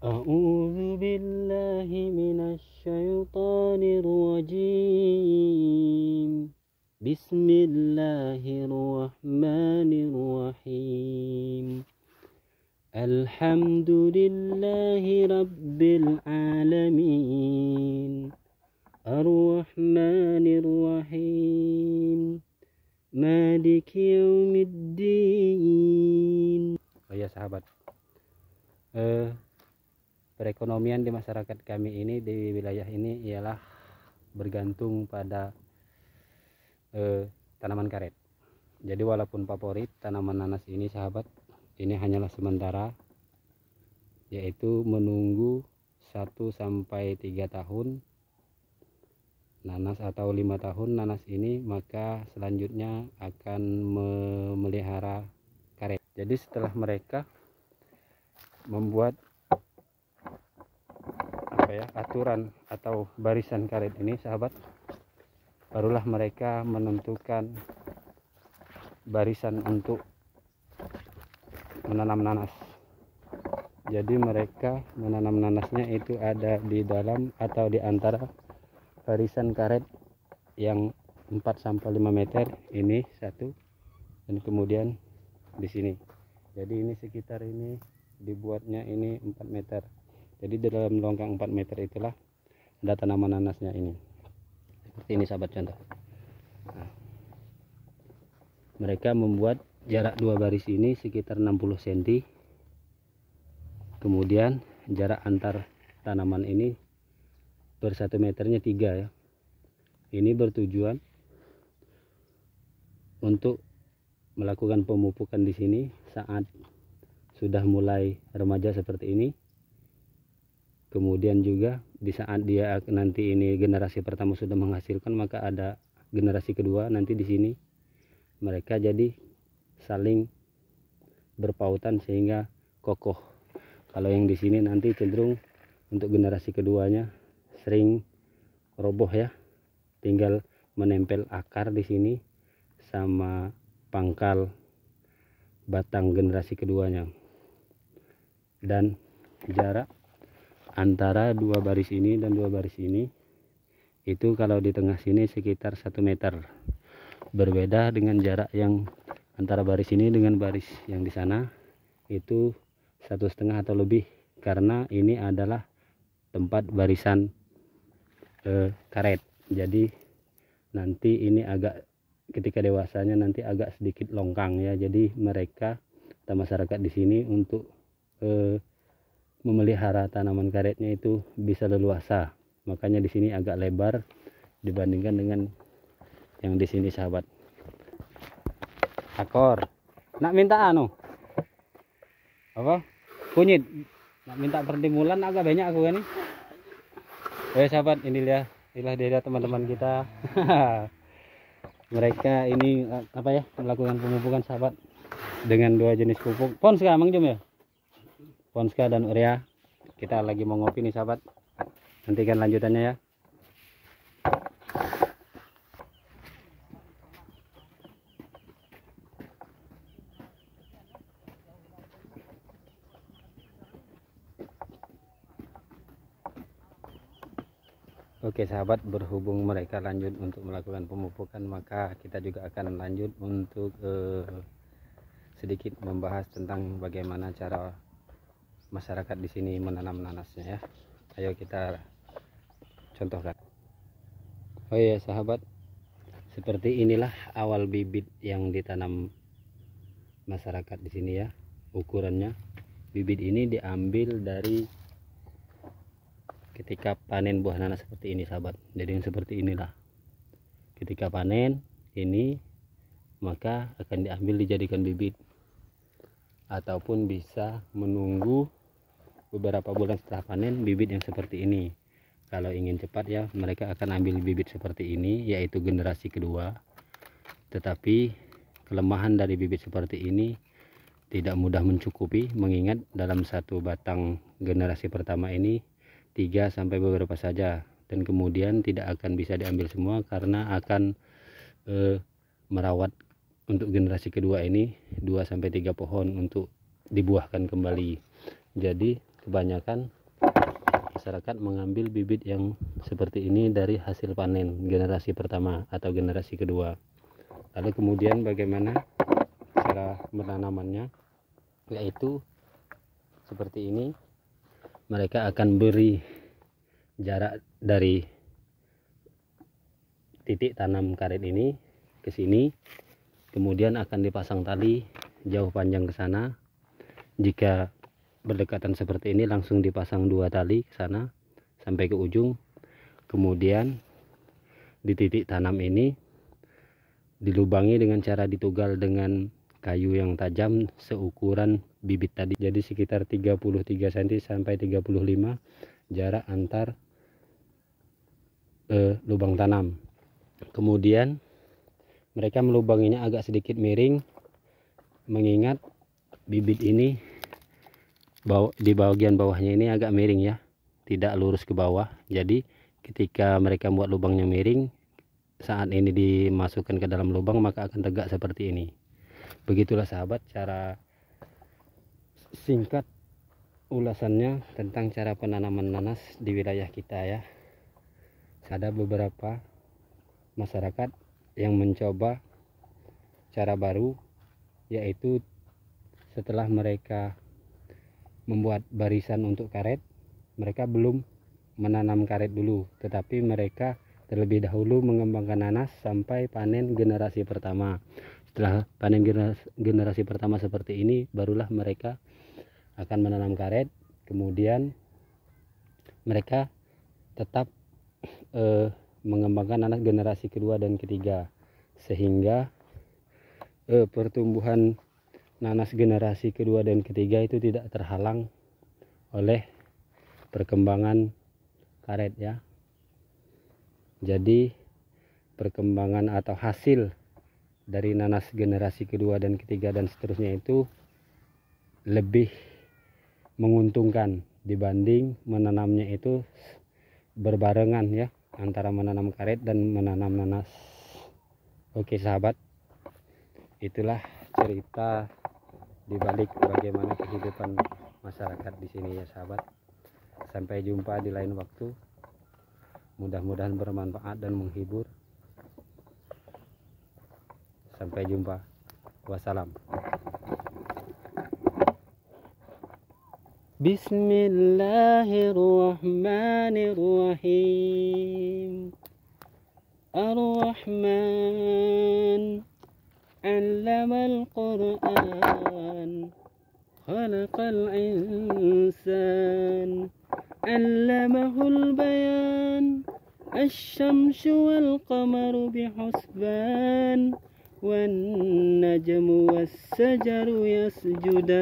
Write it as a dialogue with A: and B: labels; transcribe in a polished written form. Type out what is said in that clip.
A: A'udzu billahi minasy syaithanir rajim. Bismillahirrahmanirrahim. Alhamdulillahi rabbil alamin. Ar-Rahmanir Rahim. Maliki yaumiddin. Oh ya sahabat, perekonomian di masyarakat kami ini di wilayah ini ialah bergantung pada tanaman karet. Jadi walaupun favorit tanaman nanas ini sahabat, ini hanyalah sementara, yaitu menunggu 1-3 tahun nanas atau 5 tahun nanas ini, maka selanjutnya akan memelihara karet. Jadi setelah mereka membuat aturan atau barisan karet ini sahabat, barulah mereka menentukan barisan untuk menanam nanas. Jadi mereka menanam nanasnya itu ada di dalam atau di antara barisan karet yang 4-5 meter, ini satu, dan kemudian di sini. Jadi ini sekitar ini dibuatnya ini 4 meter. Jadi di dalam longgang 4 meter itulah ada tanaman nanasnya ini. Seperti ini sahabat contoh. Nah, mereka membuat jarak 2 baris ini sekitar 60 cm. Kemudian jarak antar tanaman ini per 1 meternya 3 ya. Ini bertujuan untuk melakukan pemupukan di sini saat sudah mulai remaja seperti ini. Kemudian juga di saat dia nanti ini generasi pertama sudah menghasilkan, maka ada generasi kedua nanti di sini. Mereka jadi saling berpautan sehingga kokoh. Kalau yang di sini nanti cenderung untuk generasi keduanya sering roboh ya. Tinggal menempel akar di sini sama pangkal batang generasi keduanya. Dan jarak antara 2 baris ini dan 2 baris ini itu kalau di tengah sini sekitar 1 meter. Berbeda dengan jarak yang antara baris ini dengan baris yang di sana itu 1,5 atau lebih, karena ini adalah tempat barisan karet. Jadi nanti ini agak ketika dewasanya nanti agak sedikit longkang ya. Jadi mereka atau masyarakat di sini untuk memelihara tanaman karetnya itu bisa leluasa. Makanya di sini agak lebar dibandingkan dengan yang di sini sahabat. Akor. Nak minta anu? Apa? Kunyit. Nak minta pertimulan agak banyak aku kan nih. Sahabat, inilah dia teman-teman kita. Mereka ini apa ya, melakukan pemupukan sahabat dengan 2 jenis pupuk. Ponska Mang Jum ya? Ponska dan urea. Kita lagi mau ngopi nih sahabat, nantikan lanjutannya ya. Oke sahabat, berhubung mereka lanjut untuk melakukan pemupukan, maka kita juga akan lanjut untuk sedikit membahas tentang bagaimana cara masyarakat di sini menanam nanasnya ya. Ayo kita contohkan. Oh iya sahabat, seperti inilah awal bibit yang ditanam masyarakat di sini ya. Ukurannya, bibit ini diambil dari ketika panen buah nanas seperti ini sahabat. Jadi yang seperti inilah ketika panen ini, maka akan diambil dijadikan bibit, ataupun bisa menunggu beberapa bulan setelah panen bibit yang seperti ini. Kalau ingin cepat ya, mereka akan ambil bibit seperti ini, yaitu generasi kedua. Tetapi kelemahan dari bibit seperti ini tidak mudah mencukupi, mengingat dalam satu batang generasi pertama ini 3 sampai beberapa saja, dan kemudian tidak akan bisa diambil semua karena akan merawat untuk generasi kedua ini 2 sampai 3 pohon untuk dibuahkan kembali. Jadi kebanyakan masyarakat mengambil bibit yang seperti ini dari hasil panen generasi pertama atau generasi kedua. Lalu kemudian bagaimana cara menanamannya, yaitu seperti ini. Mereka akan beri jarak dari titik tanam karet ini ke sini, kemudian akan dipasang tali jauh panjang ke sana. Jika berdekatan seperti ini, langsung dipasang 2 tali ke sana sampai ke ujung. Kemudian di titik tanam ini dilubangi dengan cara ditugal dengan kayu yang tajam seukuran bibit tadi. Jadi sekitar 33 cm sampai 35 jarak antar lubang tanam. Kemudian mereka melubanginya agak sedikit miring, mengingat bibit ini di bagian bawahnya ini agak miring ya, tidak lurus ke bawah. Jadi ketika mereka buat lubangnya miring, saat ini dimasukkan ke dalam lubang maka akan tegak seperti ini. Begitulah sahabat cara singkat ulasannya tentang cara penanaman nanas di wilayah kita ya. Ada beberapa masyarakat yang mencoba cara baru, yaitu setelah mereka membuat barisan untuk karet, mereka belum menanam karet dulu, tetapi mereka terlebih dahulu mengembangkan nanas sampai panen generasi pertama. Setelah panen generasi pertama seperti ini, barulah mereka akan menanam karet. Kemudian mereka tetap mengembangkan nanas generasi kedua dan ketiga, sehingga pertumbuhan nanas generasi kedua dan ketiga itu tidak terhalang oleh perkembangan karet ya. Jadi perkembangan atau hasil dari nanas generasi kedua dan ketiga dan seterusnya itu lebih menguntungkan dibanding menanamnya itu berbarengan ya, antara menanam karet dan menanam nanas. Oke sahabat, itulah cerita dibalik bagaimana kehidupan masyarakat di sini ya sahabat. Sampai jumpa di lain waktu. Mudah-mudahan bermanfaat dan menghibur. Sampai jumpa. Wassalam. Bismillahirrahmanirrahim. Ar-Rahman 'allamal Qur'an, khalaqal insan, 'allamahul bayan, asy-syamsu wal qamaru bihusban, wan najmu was sajaru yasjudan.